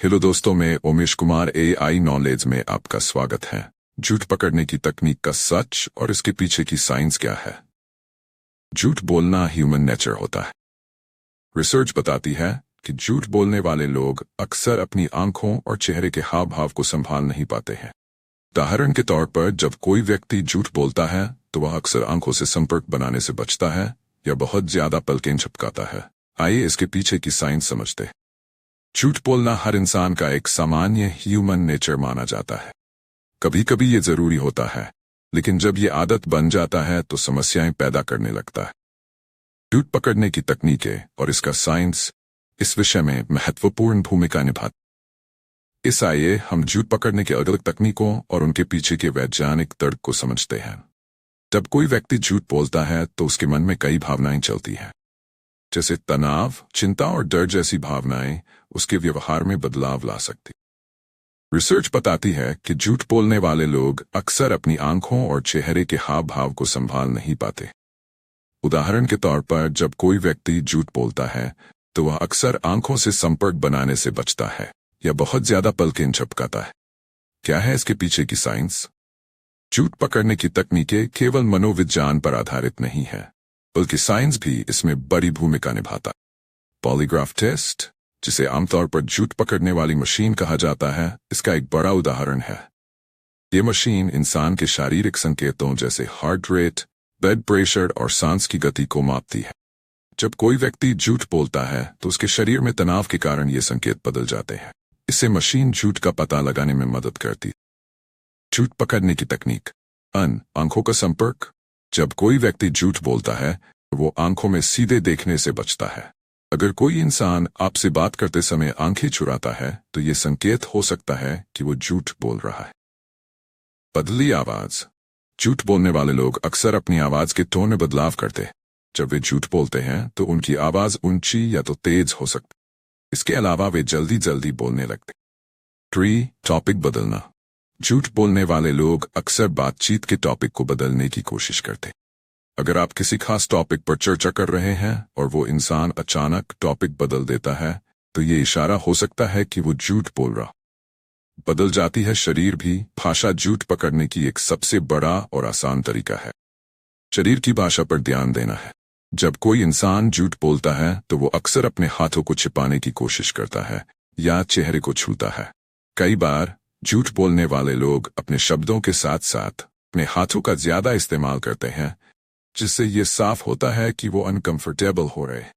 Hello दोस्तों, मैं Umesh Kumar AI knowledge में आपका स्वागत है। झूठ पकड़ने की तकनीक का सच और इसके पीछे की साइंस क्या है। झूठ बोलना ह्यूमन नेचर होता है। रिसर्च बताती है कि झूठ बोलने वाले लोग अक्सर अपनी आंखों और चेहरे के हाव भाव को संभाल नहीं पाते हैं। उदाहरण के तौर पर जब कोई व्यक्ति झूठ बोलता है तो वह अक्सर आंखों से संपर्क बनाने से बचता है या बहुत ज्यादा पलकें झपकाता है। आइए इसके पीछे की साइंस समझते हैं। झूठ बोलना हर इंसान का एक सामान्य ह्यूमन नेचर माना जाता है। कभी कभी ये जरूरी होता है, लेकिन जब ये आदत बन जाता है तो समस्याएं पैदा करने लगता है। झूठ पकड़ने की तकनीकें और इसका साइंस इस विषय में महत्वपूर्ण भूमिका निभाती। इस आइए हम झूठ पकड़ने के अलग अलग तकनीकों और उनके पीछे के वैज्ञानिक तर्क को समझते हैं। जब कोई व्यक्ति झूठ बोलता है तो उसके मन में कई भावनाएं चलती हैं, जैसे तनाव, चिंता और डर जैसी भावनाएं उसके व्यवहार में बदलाव ला सकती। रिसर्च बताती है कि झूठ बोलने वाले लोग अक्सर अपनी आंखों और चेहरे के हाव भाव को संभाल नहीं पाते। उदाहरण के तौर पर जब कोई व्यक्ति झूठ बोलता है तो वह अक्सर आंखों से संपर्क बनाने से बचता है या बहुत ज्यादा पलकें झपकाता है। क्या है इसके पीछे की साइंस? झूठ पकड़ने की तकनीकें केवल मनोविज्ञान पर आधारित नहीं है, बल्कि साइंस भी इसमें बड़ी भूमिका निभाता है। पॉलीग्राफ टेस्ट, जिसे आमतौर पर झूठ पकड़ने वाली मशीन कहा जाता है, इसका एक बड़ा उदाहरण है। ये मशीन इंसान के शारीरिक संकेतों जैसे हार्ट रेट, ब्लड प्रेशर और सांस की गति को मापती है। जब कोई व्यक्ति झूठ बोलता है तो उसके शरीर में तनाव के कारण ये संकेत बदल जाते हैं। इससे मशीन झूठ का पता लगाने में मदद करती है। झूठ पकड़ने की तकनीक। आंखों का संपर्क। जब कोई व्यक्ति झूठ बोलता है तो वो आंखों में सीधे देखने से बचता है। अगर कोई इंसान आपसे बात करते समय आंखें चुराता है तो ये संकेत हो सकता है कि वो झूठ बोल रहा है। बदली आवाज। झूठ बोलने वाले लोग अक्सर अपनी आवाज के टोन में बदलाव करते हैं। जब वे झूठ बोलते हैं तो उनकी आवाज ऊंची या तो तेज हो सकती। इसके अलावा वे जल्दी जल्दी बोलने लगते। टॉपिक बदलना। झूठ बोलने वाले लोग अक्सर बातचीत के टॉपिक को बदलने की कोशिश करते। अगर आप किसी खास टॉपिक पर चर्चा कर रहे हैं और वो इंसान अचानक टॉपिक बदल देता है तो ये इशारा हो सकता है कि वो झूठ बोल रहा। बदल जाती है शरीर भी। भाषा झूठ पकड़ने की एक सबसे बड़ा और आसान तरीका है। शरीर की भाषा पर ध्यान देना है। जब कोई इंसान झूठ बोलता है तो वो अक्सर अपने हाथों को छिपाने की कोशिश करता है या चेहरे को छूता है। कई बार झूठ बोलने वाले लोग अपने शब्दों के साथ साथ अपने हाथों का ज्यादा इस्तेमाल करते हैं, जिससे ये साफ होता है कि वो अनकंफर्टेबल हो रहे हैं।